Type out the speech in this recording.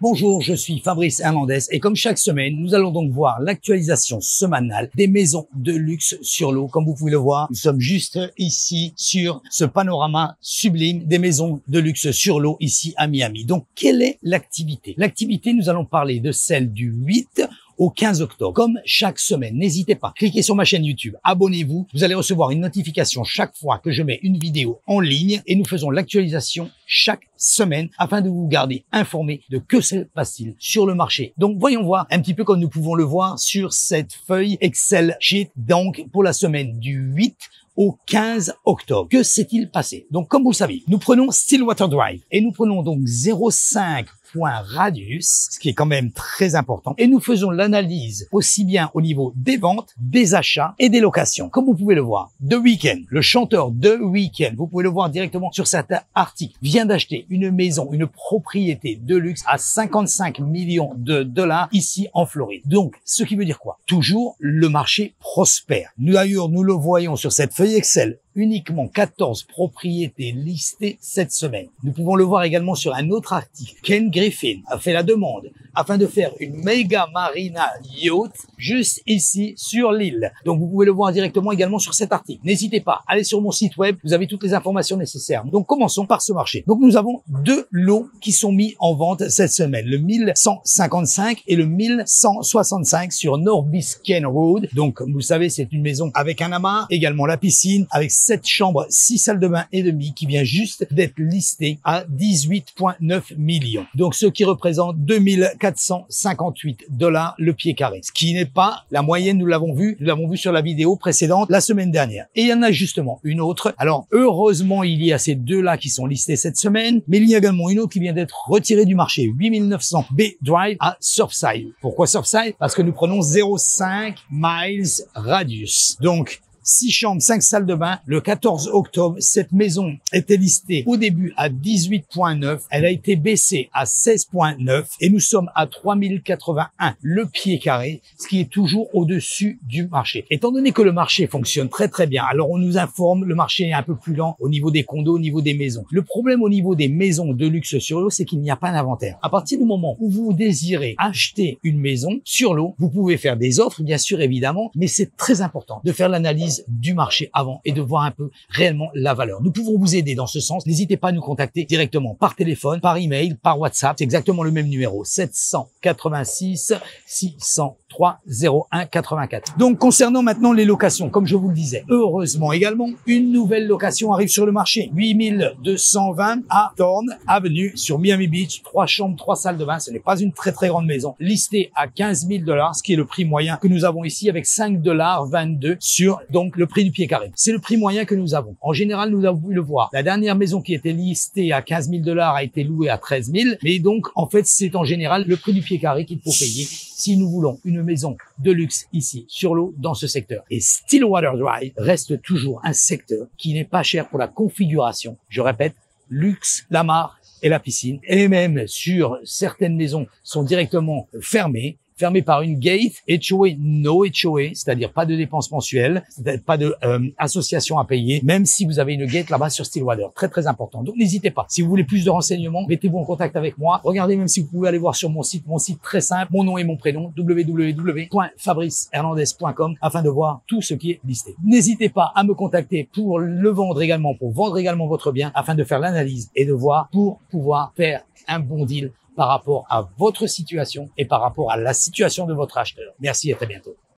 Bonjour, je suis Fabrice Hernandez et comme chaque semaine, nous allons donc voir l'actualisation semanale des maisons de luxe sur l'eau. Comme vous pouvez le voir, nous sommes juste ici sur ce panorama sublime des maisons de luxe sur l'eau ici à Miami. Donc, quelle est l'activité? L'activité, nous allons parler de celle du 8 au 15 octobre. Comme chaque semaine, n'hésitez pas, cliquez sur ma chaîne YouTube, abonnez-vous, vous allez recevoir une notification chaque fois que je mets une vidéo en ligne et nous faisons l'actualisation chaque semaine afin de vous garder informé de que se passe-t-il sur le marché. Donc voyons voir un petit peu comme nous pouvons le voir sur cette feuille Excel sheet, donc pour la semaine du 8 au 15 octobre. Que s'est-il passé? Donc, comme vous le savez, nous prenons Stillwater Drive et nous prenons donc 0,5 point radius, ce qui est quand même très important. Et nous faisons l'analyse aussi bien au niveau des ventes, des achats et des locations. Comme vous pouvez le voir, The Weeknd, le chanteur The Weeknd, vous pouvez le voir directement sur cet article, vient d'acheter une maison, une propriété de luxe à 55 millions de dollars ici en Floride. Donc, ce qui veut dire quoi? Toujours le marché prospère. Nous d'ailleurs, nous le voyons sur cette feuille Excel. Uniquement 14 propriétés listées cette semaine. Nous pouvons le voir également sur un autre article. Ken Griffin a fait la demande afin de faire une méga marina yacht juste ici sur l'île. Donc vous pouvez le voir directement également sur cet article. N'hésitez pas, allez sur mon site web, vous avez toutes les informations nécessaires. Donc commençons par ce marché. Donc nous avons deux lots qui sont mis en vente cette semaine, le 1155 et le 1165 sur North Biscayne Road. Donc comme vous le savez, c'est une maison avec un amas, également la piscine, avec 7 chambres, 6 salles de bain et demi qui vient juste d'être listée à 18,9 millions. Donc ce qui représente 2458 dollars le pied carré. Ce qui n'est pas la moyenne, nous l'avons vu sur la vidéo précédente la semaine dernière. Et il y en a justement une autre. Alors heureusement, il y a ces deux-là qui sont listés cette semaine, mais il y a également une autre qui vient d'être retirée du marché, 8900 B Drive à Surfside. Pourquoi Surfside? Parce que nous prenons 0,5 miles radius. Donc 6 chambres, 5 salles de bain. Le 14 octobre, cette maison était listée au début à 18,9. Elle a été baissée à 16,9 et nous sommes à 3081 le pied carré, ce qui est toujours au-dessus du marché. Étant donné que le marché fonctionne très très bien, alors on nous informe, le marché est un peu plus lent au niveau des condos, au niveau des maisons. Le problème au niveau des maisons de luxe sur l'eau, c'est qu'il n'y a pas d'inventaire. À partir du moment où vous désirez acheter une maison sur l'eau, vous pouvez faire des offres, bien sûr, évidemment, mais c'est très important de faire l'analyse du marché avant et de voir un peu réellement la valeur. Nous pouvons vous aider dans ce sens. N'hésitez pas à nous contacter directement par téléphone, par email, par WhatsApp. C'est exactement le même numéro, 786 603 01 84. Donc, concernant maintenant les locations, comme je vous le disais, heureusement également, une nouvelle location arrive sur le marché. 8220 à Thorn Avenue sur Miami Beach. 3 chambres, 3 salles de bain. Ce n'est pas une très très grande maison. Listée à 15 000 dollars, ce qui est le prix moyen que nous avons ici avec 5 dollars 22 sur donc le prix du pied carré. C'est le prix moyen que nous avons. En général, nous avons pu le voir. La dernière maison qui était listée à 15 000 dollars a été louée à 13 000. Mais donc, en fait, c'est en général le prix du pied carré qu'il faut payer si nous voulons une maison de luxe ici, sur l'eau, dans ce secteur. Et Stillwater Drive reste toujours un secteur qui n'est pas cher pour la configuration. Je répète, luxe, la mare et la piscine. Et même sur certaines maisons sont directement fermées par une gate, HOA, no HOA, c'est-à-dire pas de dépenses mensuelles, c'est-à-dire pas de association à payer, même si vous avez une gate là-bas sur Stillwater. Très, très important. Donc, n'hésitez pas. Si vous voulez plus de renseignements, mettez-vous en contact avec moi. Regardez même si vous pouvez aller voir sur mon site très simple, mon nom et mon prénom, www.fabricehernandez.com, afin de voir tout ce qui est listé. N'hésitez pas à me contacter pour le vendre également, pour vendre également votre bien, afin de faire l'analyse et de voir pour pouvoir faire un bon deal par rapport à votre situation et par rapport à la situation de votre acheteur. Merci et à très bientôt.